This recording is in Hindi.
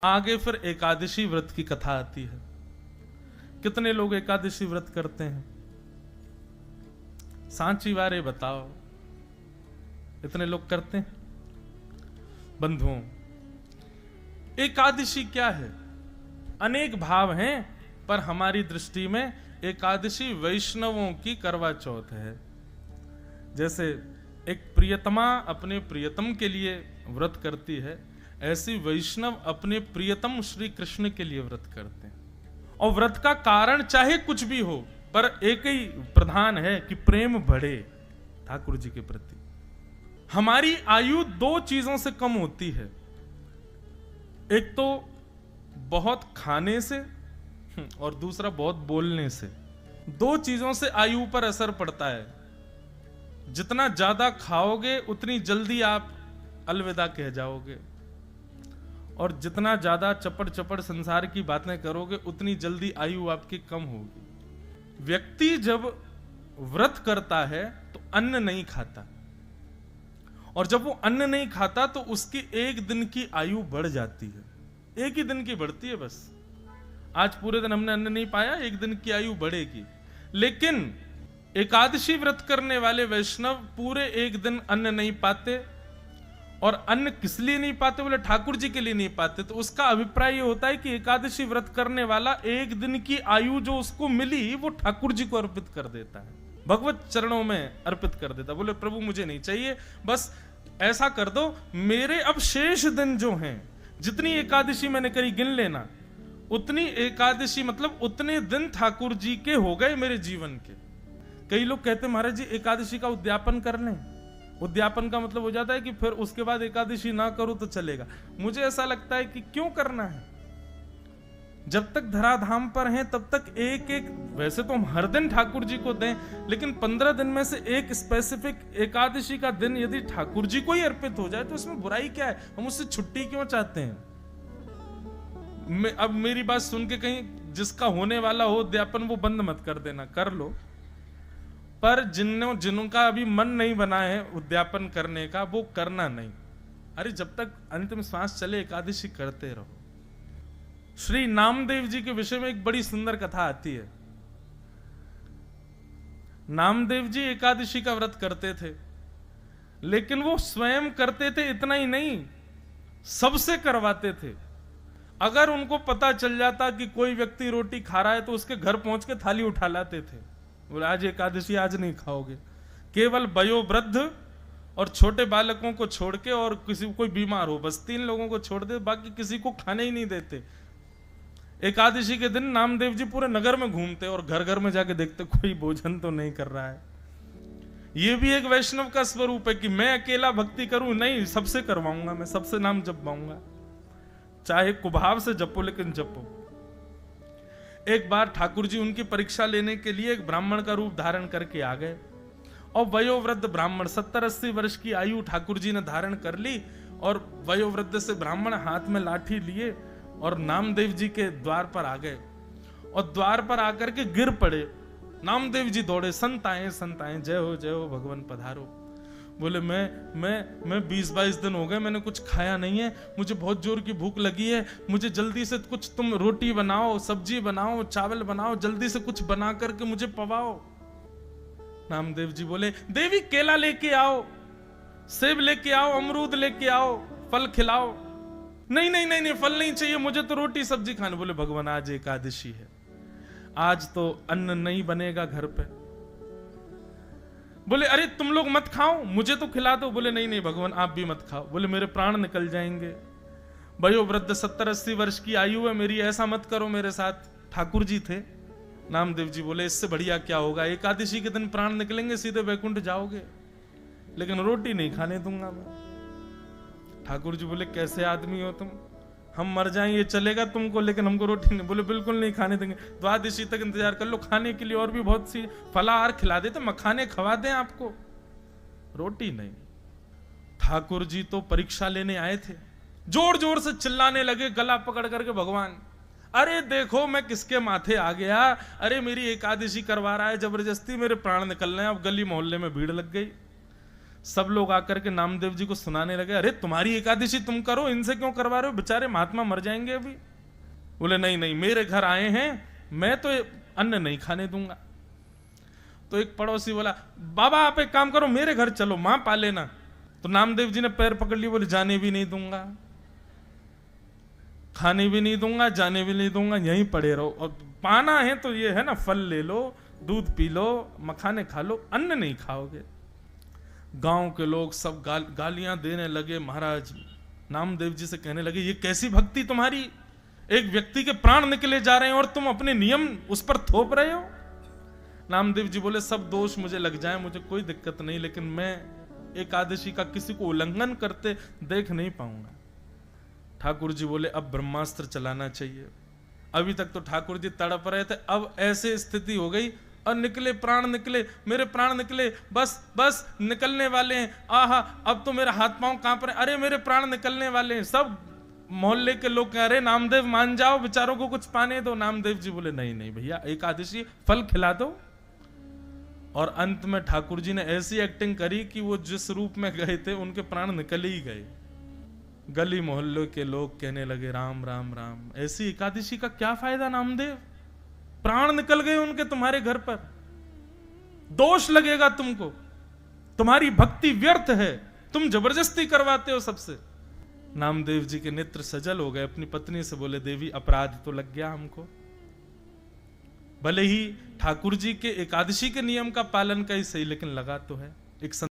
आगे फिर एकादशी व्रत की कथा आती है। कितने लोग एकादशी व्रत करते हैं? सांची वारे बताओ, इतने लोग करते हैं? बंधुओं, एकादशी क्या है? अनेक भाव हैं, पर हमारी दृष्टि में एकादशी वैष्णवों की करवा चौथ है। जैसे एक प्रियतमा अपने प्रियतम के लिए व्रत करती है, ऐसी वैष्णव अपने प्रियतम श्री कृष्ण के लिए व्रत करते हैं। और व्रत का कारण चाहे कुछ भी हो, पर एक ही प्रधान है कि प्रेम बढ़े ठाकुर जी के प्रति। हमारी आयु दो चीजों से कम होती है, एक तो बहुत खाने से और दूसरा बहुत बोलने से। दो चीजों से आयु पर असर पड़ता है। जितना ज्यादा खाओगे उतनी जल्दी आप अलविदा कह जाओगे, और जितना ज्यादा चपड़ चपड़ संसार की बातें करोगे उतनी जल्दी आयु आपकी कम होगी। व्यक्ति जब व्रत करता है तो अन्न नहीं खाता, और जब वो अन्न नहीं खाता तो उसकी एक दिन की आयु बढ़ जाती है। एक ही दिन की बढ़ती है बस। आज पूरे दिन हमने अन्न नहीं पाया, एक दिन की आयु बढ़ेगी। लेकिन एकादशी व्रत करने वाले वैष्णव पूरे एक दिन अन्न नहीं पाते। और अन्न किस लिए नहीं पाते? बोले ठाकुर जी के लिए नहीं पाते। तो उसका अभिप्राय ये होता है कि एकादशी व्रत करने वाला एक दिन की आयु जो उसको मिली वो ठाकुर जी को अर्पित कर देता है, भगवत चरणों में अर्पित कर देता। बोले प्रभु मुझे नहीं चाहिए, बस ऐसा कर दो, मेरे अब शेष दिन जो हैं, जितनी एकादशी मैंने करी गिन लेना, उतनी एकादशी मतलब उतने दिन ठाकुर जी के हो गए मेरे जीवन के। कई लोग कहते महाराज जी एकादशी का उद्यापन कर लें। उद्यापन का मतलब हो जाता है कि फिर उसके बाद एकादशी ना करूं तो चलेगा। मुझे ऐसा लगता है कि क्यों करना है? जब तक धराधाम पर हैं तब तक एक एक, वैसे तो हम हर दिन ठाकुर जी को दें, लेकिन 15 दिन में से एक स्पेसिफिक एकादशी का दिन यदि ठाकुर जी को ही अर्पित हो जाए तो इसमें बुराई क्या है? हम उससे छुट्टी क्यों चाहते हैं? अब मेरी बात सुन के कहीं जिसका होने वाला हो उद्यापन वो बंद मत कर देना, कर लो। पर जिनका अभी मन नहीं बना है उद्यापन करने का, वो करना नहीं। अरे जब तक अंतिम श्वास चले एकादशी करते रहो। श्री नामदेव जी के विषय में एक बड़ी सुंदर कथा आती है। नामदेव जी एकादशी का व्रत करते थे, लेकिन वो स्वयं करते थे इतना ही नहीं, सबसे करवाते थे। अगर उनको पता चल जाता कि कोई व्यक्ति रोटी खा रहा है तो उसके घर पहुंच के थाली उठा लाते थे। बोले आज एकादशी, आज नहीं खाओगे। केवल वयोवृद्ध और छोटे बालकों को छोड़ के, और किसी कोई बीमार हो, बस 3 लोगों को छोड़ दे, बाकी किसी को खाने ही नहीं देते। एकादशी के दिन नामदेव जी पूरे नगर में घूमते और घर घर में जाके देखते कोई भोजन तो नहीं कर रहा है। ये भी एक वैष्णव का स्वरूप है कि मैं अकेला भक्ति करूं नहीं, सबसे करवाऊंगा, मैं सबसे नाम जपवाऊंगा, चाहे कुभाव से जपो लेकिन जपो। एक बार ठाकुर जी उनकी परीक्षा लेने के लिए एक ब्राह्मण का रूप धारण करके आ गए, और वयोवृद्ध ब्राह्मण 70-80 वर्ष की आयु ठाकुर जी ने धारण कर ली, और वयोवृद्ध से ब्राह्मण हाथ में लाठी लिए और नामदेव जी के द्वार पर आ गए, और द्वार पर आकर के गिर पड़े। नामदेव जी दौड़े, संत आए, जय हो भगवान पधारो। बोले मैं 20-22 दिन हो गए, मैंने कुछ खाया नहीं है, मुझे बहुत जोर की भूख लगी है, मुझे जल्दी से कुछ तुम रोटी बनाओ, सब्जी बनाओ, चावल बनाओ, जल्दी से कुछ बना करके मुझे पवाओ। नामदेव जी बोले देवी केला लेके आओ, सेब लेके आओ, अमरूद लेके आओ, फल खिलाओ। नहीं, फल नहीं चाहिए, मुझे तो रोटी सब्जी खानी। बोले भगवान आज एकादशी है, आज तो अन्न नहीं बनेगा घर पे। बोले अरे तुम लोग मत खाओ, मुझे तो खिला दो। बोले नहीं भगवान आप भी मत खाओ। बोले मेरे प्राण निकल जाएंगे, वयोवृद्ध 70-80 वर्ष की आयु है मेरी, ऐसा मत करो मेरे साथ। ठाकुर जी थे। नामदेव जी बोले इससे बढ़िया क्या होगा, एकादशी के दिन प्राण निकलेंगे, सीधे वैकुंठ जाओगे, लेकिन रोटी नहीं खाने दूंगा मैं। ठाकुर जी बोले कैसे आदमी हो तुम, हम मर जाएं ये चलेगा तुमको, लेकिन हमको रोटी नहीं। बोले बिल्कुल नहीं खाने देंगे, द्वादशी तक इंतजार कर लो, खाने के लिए और भी बहुत सी फलाहार खिला देते, मखाने खवा दें आपको, रोटी नहीं। ठाकुर जी तो परीक्षा लेने आए थे, जोर जोर से चिल्लाने लगे, गला पकड़ करके, भगवान अरे देखो मैं किसके माथे आ गया, अरे मेरी एकादशी करवा रहा है जबरदस्ती, मेरे प्राण निकल रहे हैं। अब गली मोहल्ले में भीड़ लग गई, सब लोग आकर के नामदेव जी को सुनाने लगे, अरे तुम्हारी एकादशी तुम करो, इनसे क्यों करवा रहे हो, बेचारे महात्मा मर जाएंगे अभी। बोले नहीं नहीं, मेरे घर आए हैं, मैं तो अन्न नहीं खाने दूंगा। तो एक पड़ोसी बोला, बाबा आप एक काम करो, मेरे घर चलो, मां पाले ना। तो नामदेव जी ने पैर पकड़ लिए, बोले जाने भी नहीं दूंगा, खाने भी नहीं दूंगा, जाने भी नहीं दूंगा, यहीं पड़े रहो। और पाना है तो ये है ना, फल ले लो, दूध पी लो, मखाने खा लो, अन्न नहीं खाओगे। गांव के लोग सब गालियां देने लगे। महाराज नामदेव जी से कहने लगे, ये कैसी भक्ति तुम्हारी, एक व्यक्ति के प्राण निकले जा रहे हैं और तुम अपने नियम उस पर थोप रहे हो। नामदेव जी बोले, सब दोष मुझे लग जाए, मुझे कोई दिक्कत नहीं, लेकिन मैं एकादशी का किसी को उल्लंघन करते देख नहीं पाऊंगा। ठाकुर जी बोले, अब ब्रह्मास्त्र चलाना चाहिए। अभी तक तो ठाकुर जी तड़प रहे थे, अब ऐसे स्थिति हो गई और निकले प्राण, निकले मेरे प्राण निकले, बस बस निकलने वाले हैं, आहा अब तो मेरे हाथ पांव कांप रहे, अरे मेरे प्राण निकलने वाले हैं। सब मोहल्ले के लोग कह रहे, नामदेव मान जाओ, बेचारों को कुछ पाने दो। नामदेव जी बोले, नहीं नहीं भैया, एकादशी फल खिला दो। और अंत में ठाकुर जी ने ऐसी एक्टिंग करी कि वो जिस रूप में गए थे उनके प्राण निकल ही गए। गली मोहल्ले के लोग कहने लगे, राम राम राम, ऐसी एकादशी का क्या फायदा नामदेव, प्राण निकल गए उनके तुम्हारे घर पर, दोष लगेगा तुमको, तुम्हारी भक्ति व्यर्थ है, तुम जबरदस्ती करवाते हो सबसे। नामदेव जी के नेत्र सजल हो गए, अपनी पत्नी से बोले, देवी अपराध तो लग गया हमको, भले ही ठाकुर जी के एकादशी के नियम का पालन का ही सही, लेकिन लगा तो है। एक